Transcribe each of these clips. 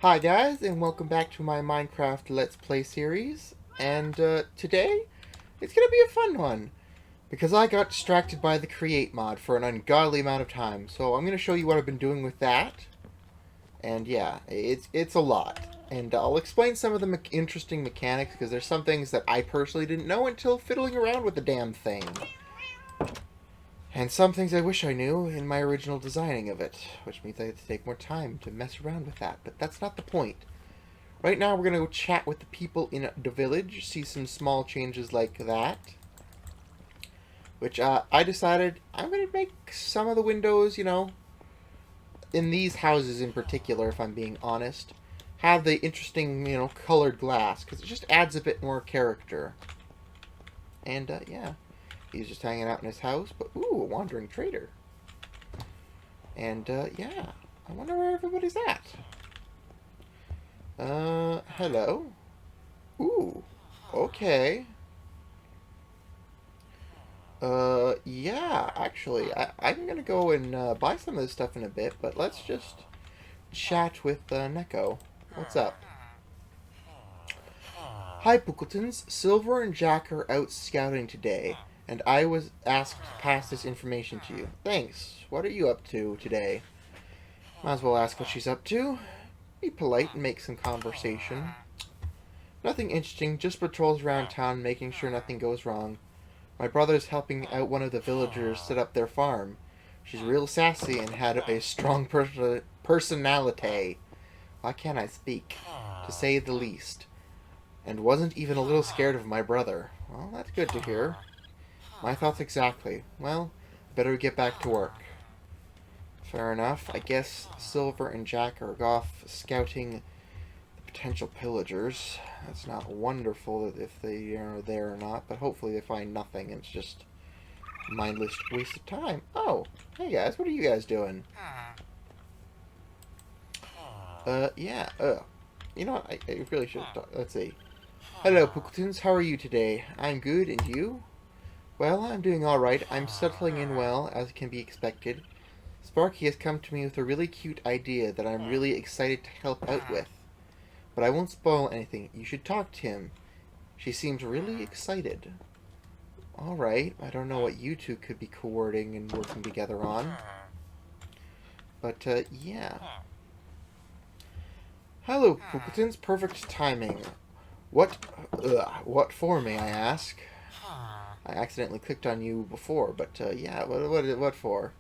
Hi guys, and welcome back to my Minecraft Let's Play series. And today, it's gonna be a fun one. Because I got distracted by the create mod for an ungodly amount of time. So I'm gonna show you what I've been doing with that. And yeah, it's a lot. And I'll explain some of the interesting mechanics, because there's some things that I personally didn't know until fiddling around with the damn thing. And some things I wish I knew in my original designing of it, which means I had to take more time to mess around with that. But that's not the point. Right now, we're going to go chat with the people in the village, see some small changes like that. Which, I decided I'm going to make some of the windows, in these houses in particular, if I'm being honest, have the interesting, colored glass, because it just adds a bit more character. And, yeah, he's just hanging out in his house, but, ooh, a wandering trader. And, yeah, I wonder where everybody's at. Hello? Ooh, okay. Yeah, actually, I'm gonna go and buy some of this stuff in a bit, but let's just chat with Neko. What's up? Hi, pookaltins. Silver and Jack are out scouting today, and I was asked to pass this information to you. Thanks. What are you up to today? Might as well ask what she's up to. Be polite and make some conversation. Nothing interesting, just patrols around town making sure nothing goes wrong. My brother's helping out one of the villagers set up their farm. She's real sassy and had a strong personality. Why can't I speak? To say the least. And wasn't even a little scared of my brother. Well, that's good to hear. My thoughts exactly. Well, better get back to work. Fair enough. I guess Silver and Jack are off scouting potential pillagers. That's not wonderful if they are there or not, but hopefully they find nothing and it's just a mindless waste of time. Oh, hey guys, what are you guys doing? Yeah, you know what, I really should talk. Let's see. Hello, pookaltins, how are you today? I'm good, and you? Well, I'm doing alright. I'm settling in well, as can be expected. Sparky has come to me with a really cute idea that I'm really excited to help out with. But I won't spoil anything. You should talk to him. She seems really excited. Alright, I don't know what you two could be coordinating and working together on. But, yeah. Hello, Pookaltins. Perfect timing. What for, may I ask? I accidentally clicked on you before, but, yeah, what for?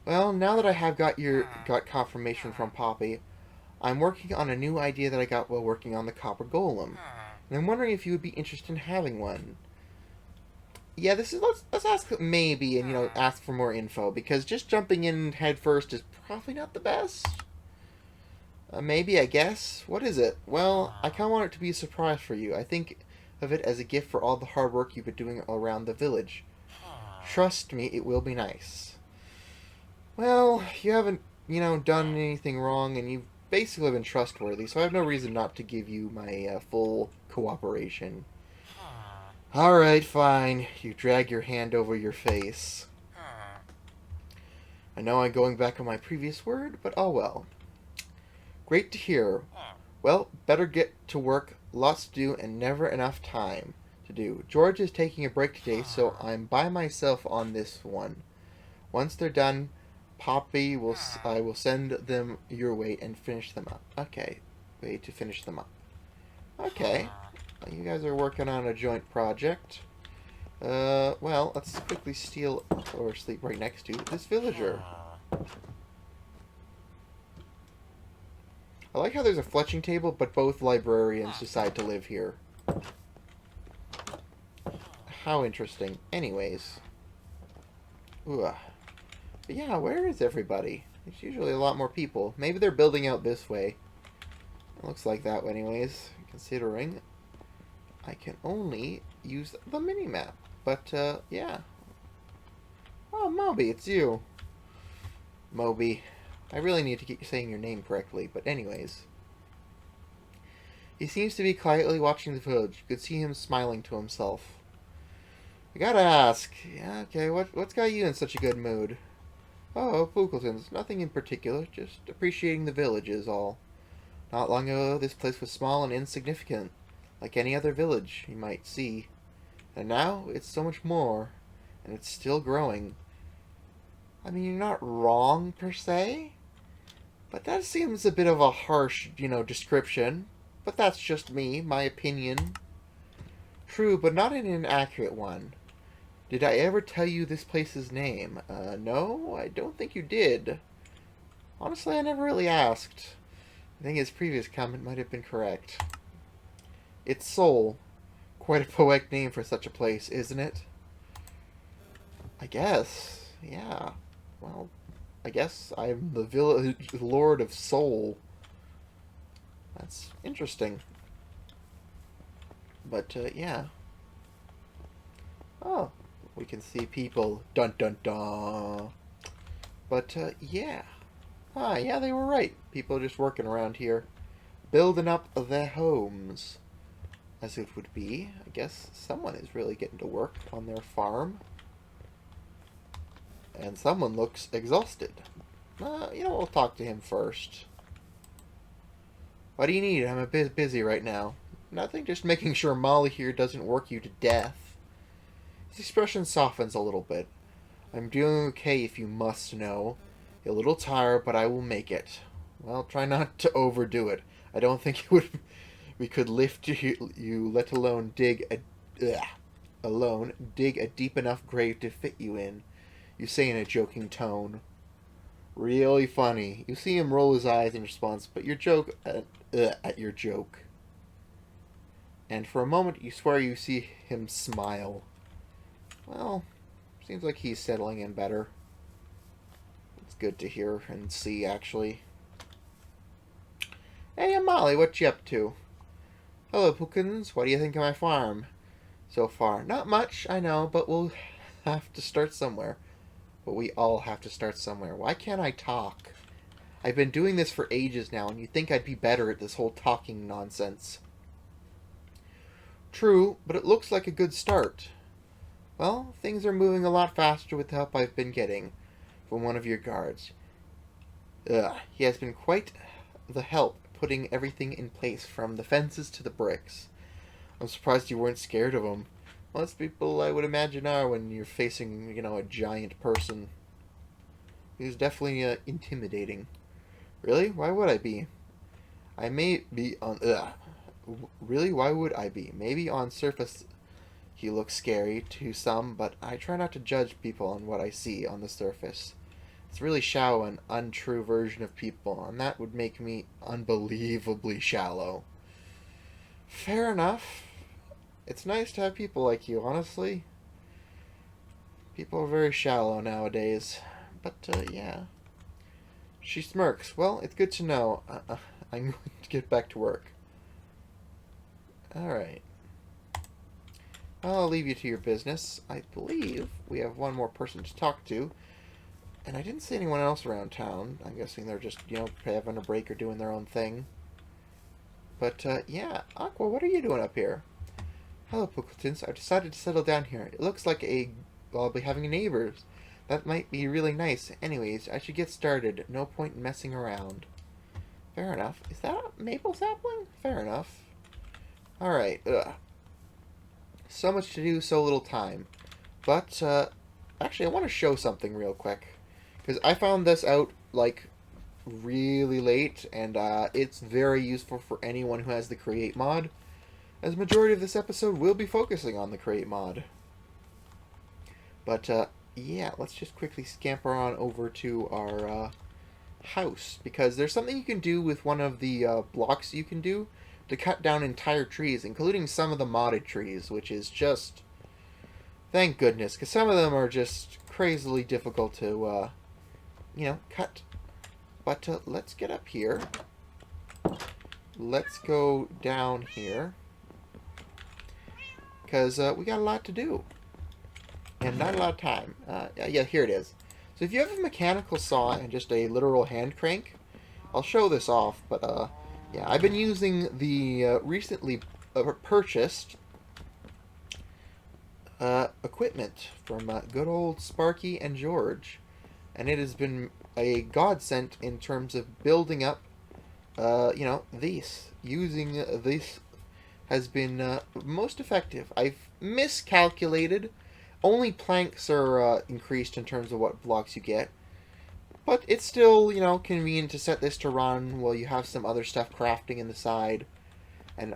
Well, now that I have got confirmation from Poppy, I'm working on a new idea that I got while working on the copper golem. And I'm wondering if you would be interested in having one. Yeah, let's ask maybe and ask for more info, because just jumping in head first is probably not the best. Maybe, I guess. What is it? Well, I kind of want it to be a surprise for you. I think of it as a gift for all the hard work you've been doing around the village. Trust me, it will be nice. Well, you haven't, done anything wrong, and you've basically been trustworthy, so I have no reason not to give you my full cooperation. Alright, fine. You drag your hand over your face. I know I'm going back on my previous word, but oh well. Great to hear. Well, better get to work. Lots to do and never enough time to do. George is taking a break today, so I'm by myself on this one. Once they're done, I will send them your way and finish them up. Okay, way to finish them up. Okay, you guys are working on a joint project. Well, let's quickly steal or sleep right next to this villager. I like how there's a fletching table, but both librarians decide to live here. How interesting. Anyways. Ugh. But yeah, where is everybody? There's usually a lot more people. Maybe they're building out this way. It looks like that anyways, considering I can only use the mini-map. But, yeah. Oh, Moby, it's you. Moby. I really need to get you saying your name correctly, but anyways. He seems to be quietly watching the village. You could see him smiling to himself. I gotta ask. Yeah, okay, what's got you in such a good mood? Oh, Pookaltins, nothing in particular. Just appreciating the village is all. Not long ago, this place was small and insignificant, like any other village you might see. And now, it's so much more, and it's still growing. I mean, you're not wrong, per se, but that seems a bit of a harsh, description. But that's just me, my opinion. True, but not an inaccurate one. Did I ever tell you this place's name? No, I don't think you did. Honestly, I never really asked. I think his previous comment might have been correct. It's Seoul. Quite a poetic name for such a place, isn't it? I guess. Yeah. Well, I guess I'm the village lord of Seoul. That's interesting. But, yeah. Oh, we can see people. Dun dun dun. But, yeah. Ah, yeah, they were right. People are just working around here. Building up their homes. As it would be. I guess someone is really getting to work on their farm. And someone looks exhausted. We'll talk to him first. What do you need? I'm a bit busy right now. Nothing, just making sure Molly here doesn't work you to death. His expression softens a little bit. I'm doing okay if you must know. A little tired, but I will make it. Well, try not to overdo it. I don't think we could lift you, let alone dig a deep enough grave to fit you in. You say in a joking tone. Really funny. You see him roll his eyes in response, but at your joke. And for a moment, you swear you see him smile. Well, seems like he's settling in better. It's good to hear and see, actually. Hey, Molly, what you up to? Hello, Pookaltins. What do you think of my farm? So far, not much, I know, but we'll have to start somewhere. But we all have to start somewhere. Why can't I talk? I've been doing this for ages now, and you'd think I'd be better at this whole talking nonsense. True, but it looks like a good start. Well, things are moving a lot faster with the help I've been getting from one of your guards. He has been quite the help putting everything in place, from the fences to the bricks. I'm surprised you weren't scared of him. Most people, I would imagine, are when you're facing, a giant person. He's definitely intimidating. Really? Why would I be? I may be on... Really? Why would I be? Maybe on surface he looks scary to some, but I try not to judge people on what I see on the surface. It's really shallow and untrue version of people, and that would make me unbelievably shallow. Fair enough. It's nice to have people like you, honestly. People are very shallow nowadays. But, yeah. She smirks. Well, it's good to know. I'm going to get back to work. Alright. I'll leave you to your business. I believe we have one more person to talk to. And I didn't see anyone else around town. I'm guessing they're just, having a break or doing their own thing. But, yeah. Aqua, what are you doing up here? Hello, Pookaltins. I've decided to settle down here. It looks like I'll be having neighbors. That might be really nice. Anyways, I should get started. No point in messing around. Fair enough. Is that a maple sapling? Fair enough. Alright, so much to do, so little time. But, actually, I want to show something real quick. Because I found this out, really late, and, it's very useful for anyone who has the Create mod. As the majority of this episode will be focusing on the Create mod. But, yeah, let's just quickly scamper on over to our, house. Because there's something you can do with one of the, blocks you can do to cut down entire trees, including some of the modded trees, which is just... Thank goodness, because some of them are just crazily difficult to, cut. But, let's get up here. Let's go down here. Because, we got a lot to do. And not a lot of time. Yeah, here it is. So if you have a mechanical saw and just a literal hand crank, I'll show this off, but, yeah, I've been using the recently purchased equipment from good old Sparky and George, and it has been a godsend in terms of building up using this has been most effective. I've miscalculated. Only planks are increased in terms of what blocks you get. But it's still, convenient to set this to run while you have some other stuff crafting in the side. And,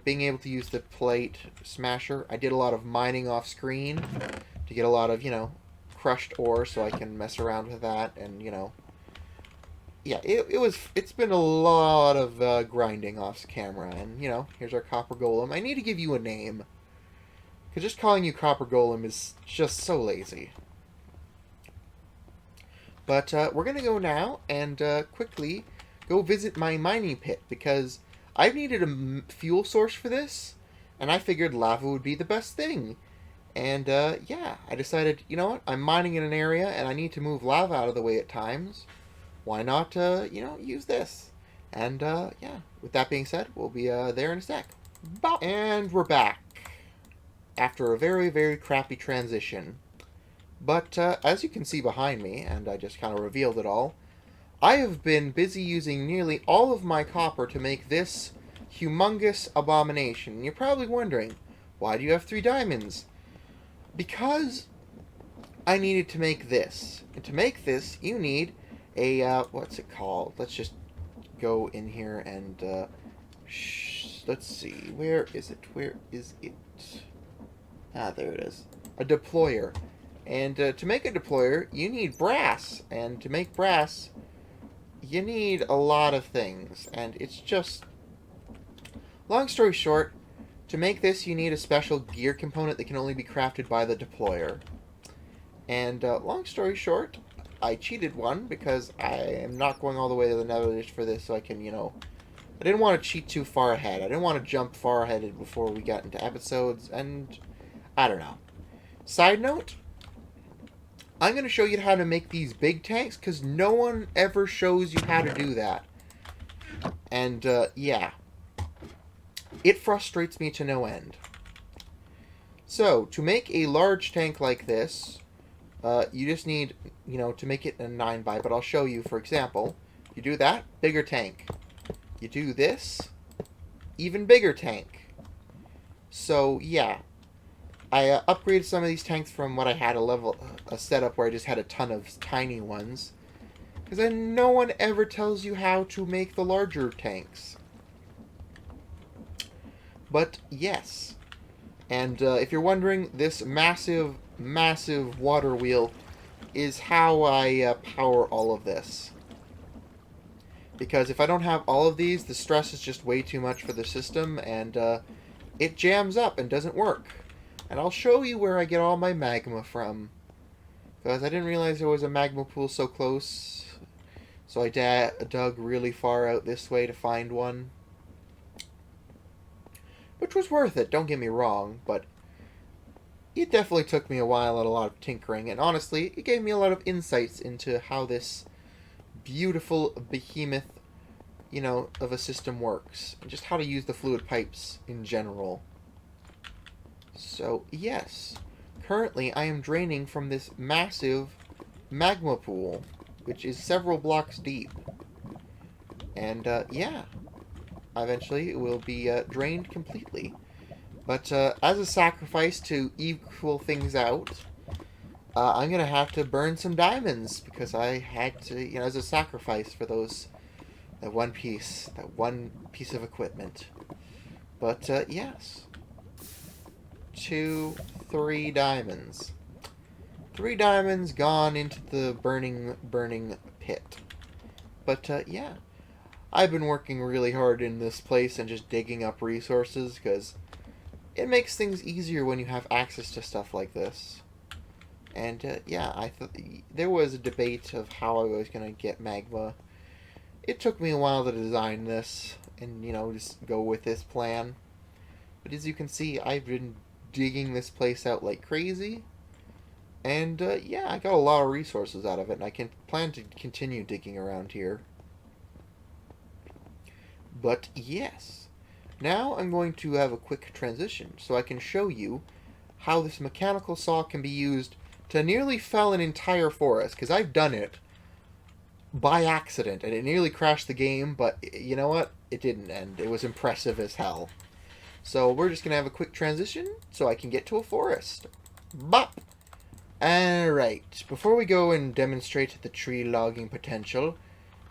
being able to use the plate smasher. I did a lot of mining off screen to get a lot of, crushed ore so I can mess around with that. And, yeah, it's been a lot of grinding off camera. And, here's our copper golem. I need to give you a name. Because just calling you copper golem is just so lazy. But we're going to go now and quickly go visit my mining pit, because I've needed a fuel source for this, and I figured lava would be the best thing. And yeah, I decided, you know what, I'm mining in an area and I need to move lava out of the way at times. Why not, use this? And yeah, with that being said, we'll be there in a sec. Bop. And we're back after a very, very crappy transition. But as you can see behind me, and I just kind of revealed it all, I have been busy using nearly all of my copper to make this humongous abomination. You're probably wondering, why do you have 3 diamonds? Because I needed to make this. And to make this, you need a, what's it called? Let's just go in here and, let's see, where is it? Where is it? Ah, there it is. A deployer. And to make a deployer, you need brass. And to make brass, you need a lot of things. And it's just... Long story short, to make this, you need a special gear component that can only be crafted by the deployer. And long story short, I cheated one because I am not going all the way to the nether for this, so I can, I didn't want to cheat too far ahead. I didn't want to jump far ahead before we got into episodes, and I don't know. Side note, I'm going to show you how to make these big tanks, because no one ever shows you how to do that. And, yeah. It frustrates me to no end. So, to make a large tank like this, you just need, to make it a 9x, but I'll show you, for example. You do that, bigger tank. You do this, even bigger tank. So, yeah. I upgraded some of these tanks from what I had a setup where I just had a ton of tiny ones. Because then no one ever tells you how to make the larger tanks. But yes. And if you're wondering, this massive, massive water wheel is how I power all of this. Because if I don't have all of these, the stress is just way too much for the system, and it jams up and doesn't work. And I'll show you where I get all my magma from. Because I didn't realize there was a magma pool so close. So I dug really far out this way to find one. Which was worth it, don't get me wrong. But it definitely took me a while and a lot of tinkering. And honestly, it gave me a lot of insights into how this beautiful behemoth, of a system works. And just how to use the fluid pipes in general. So, yes, currently I am draining from this massive magma pool, which is several blocks deep. And, yeah, eventually it will be drained completely. But as a sacrifice to equal things out, I'm going to have to burn some diamonds, because I had to, as a sacrifice for that one piece of equipment. But, yes. 2, 3 diamonds. 3 diamonds gone into the burning pit. But, yeah. I've been working really hard in this place and just digging up resources, because it makes things easier when you have access to stuff like this. And, yeah, I thought there was a debate of how I was going to get magma. It took me a while to design this and, just go with this plan. But as you can see, I've been digging this place out like crazy. And, yeah, I got a lot of resources out of it, and I can plan to continue digging around here. But, yes. Now I'm going to have a quick transition, so I can show you how this mechanical saw can be used to nearly fell an entire forest, because I've done it by accident, and it nearly crashed the game, but you know what? It didn't end. It was impressive as hell. So we're just going to have a quick transition so I can get to a forest. Bop! Alright, before we go and demonstrate the tree logging potential,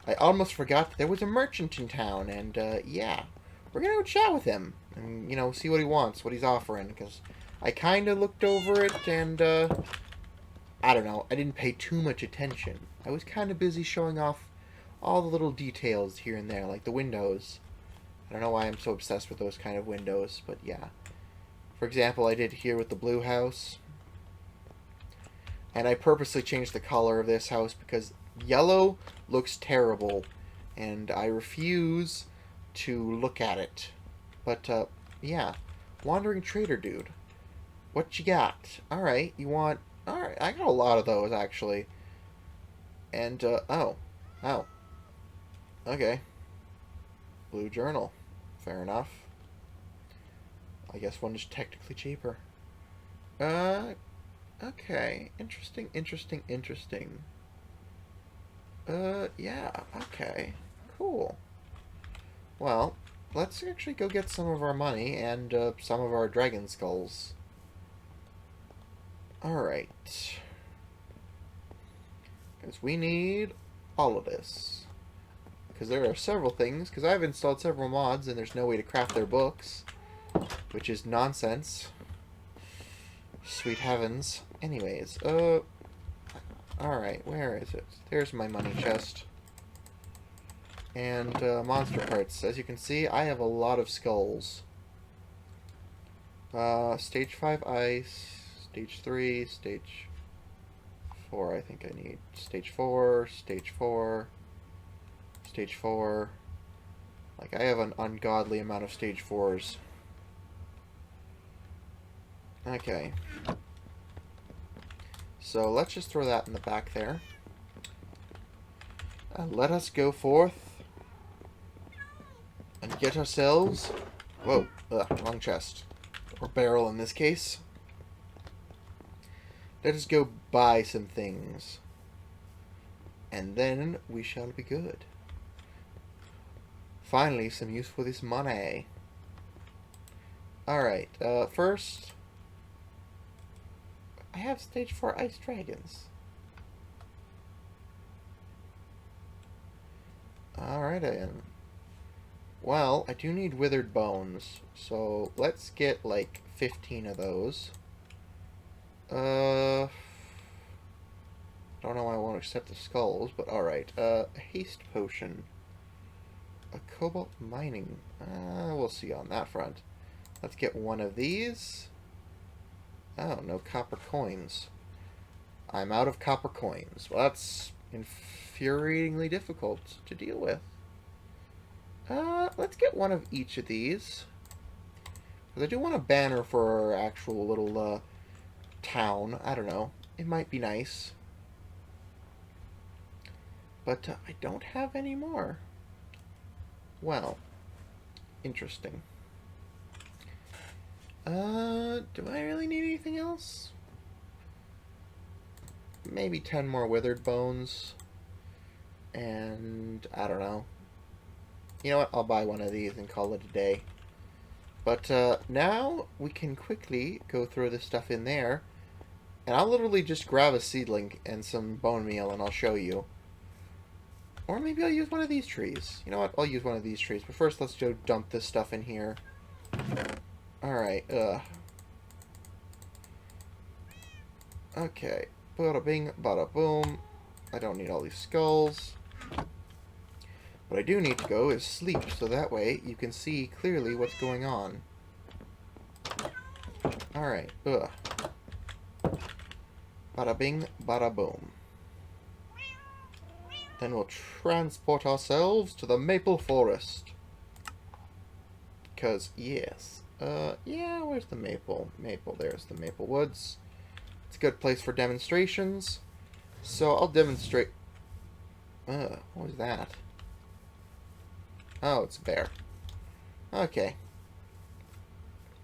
I almost forgot that there was a merchant in town, and yeah, we're going to go chat with him and, you know, see what he wants, what he's offering, because I kind of looked over it and, I don't know, I didn't pay too much attention. I was kind of busy showing off all the little details here and there, like the windows. I don't know why I'm so obsessed with those kind of windows, but yeah. For example, I did here with the blue house. And I purposely changed the color of this house because yellow looks terrible. And I refuse to look at it. But, yeah. Wandering trader dude. What you got? Alright, you want... Alright, I got a lot of those, actually. And, oh. Oh. Okay. Blue journal. Fair enough. I guess one is technically cheaper. Okay. Interesting, interesting, interesting. Yeah, okay. Cool. Well, let's actually go get some of our money and, some of our dragon skulls. Alright. Because we need all of this. Because there are several things, because I've installed several mods and there's no way to craft their books. Which is nonsense. Sweet heavens. Anyways, alright, where is it? There's my money chest. And, monster parts. As you can see, I have a lot of skulls. Stage 5 ice, stage 3, stage 4 I think I need. Stage 4, stage 4, stage 4. Like, I have an ungodly amount of stage 4s. Okay. So let's just throw that in the back there. And let us go forth and get ourselves... Whoa, wrong chest. Or barrel in this case. Let us go buy some things. And then we shall be good. Finally, some use for this money. Alright, first... I have stage 4 ice dragons. Alright then. Well, I do need withered bones. So, let's get like 15 of those. Don't know why I won't accept the skulls, but alright. A haste potion. A cobalt mining. We'll see on that front. Let's get one of these. Oh, no copper coins. I'm out of copper coins. Well, that's infuriatingly difficult to deal with. Let's get one of each of these. Because I do want a banner for our actual little, town. I don't know. It might be nice. But, I don't have any more. Well, interesting. Do I really need anything else? Maybe 10 more withered bones. And, I don't know. You know what? I'll buy one of these and call it a day. But, now we can quickly go throw this stuff in there. And I'll literally just grab a seedling and some bone meal and I'll show you. Or maybe I'll use one of these trees. You know what? I'll use one of these trees. But first, let's go dump this stuff in here. Alright, okay. Bada bing, bada boom. I don't need all these skulls. What I do need to go is sleep, so that way you can see clearly what's going on. Alright, Bada bing, bada boom. Then we'll transport ourselves to the maple forest. Because, yes. Yeah, where's the maple? There's the maple woods. It's a good place for demonstrations. So I'll demonstrate... what was that? Oh, it's a bear. Okay.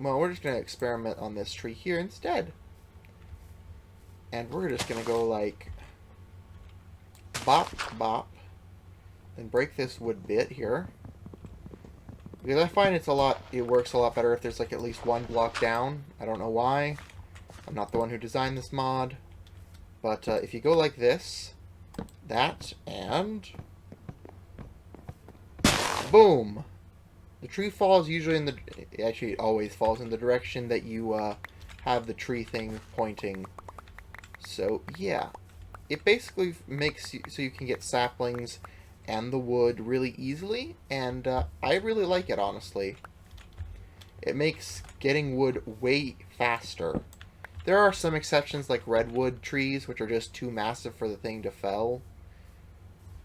Well, we're just going to experiment on this tree here instead. And we're just going to go like... Bop, bop, and break this wood bit here. Because I find it works a lot better if there's like at least one block down. I don't know why. I'm not the one who designed this mod. But if you go like this, that, and boom! The tree falls usually in the... Actually, it always falls in the direction that you have the tree thing pointing. So, yeah. It basically makes you so you can get saplings and the wood really easily, and I really like it, honestly. It makes getting wood way faster. There are some exceptions like redwood trees, which are just too massive for the thing to fell.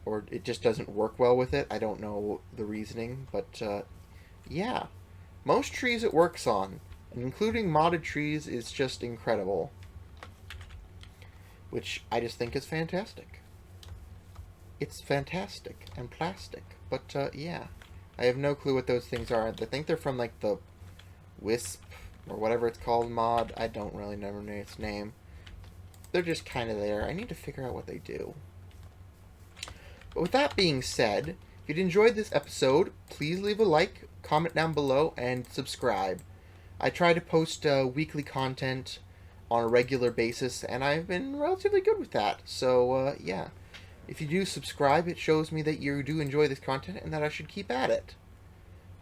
Or it just doesn't work well with it. I don't know the reasoning, but yeah. Most trees it works on, including modded trees, is just incredible. Which I just think is fantastic. It's fantastic and plastic. But yeah. I have no clue what those things are. I think they're from like the Wisp or whatever it's called mod. I don't really know its name. They're just kind of there. I need to figure out what they do. But with that being said, if you'd enjoyed this episode, please leave a like, comment down below, and subscribe. I try to post weekly content on a regular basis, and I've been relatively good with that. So, yeah. If you do subscribe, it shows me that you do enjoy this content and that I should keep at it.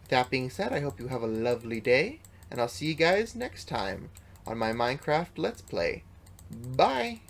With that being said, I hope you have a lovely day, and I'll see you guys next time on my Minecraft Let's Play. Bye!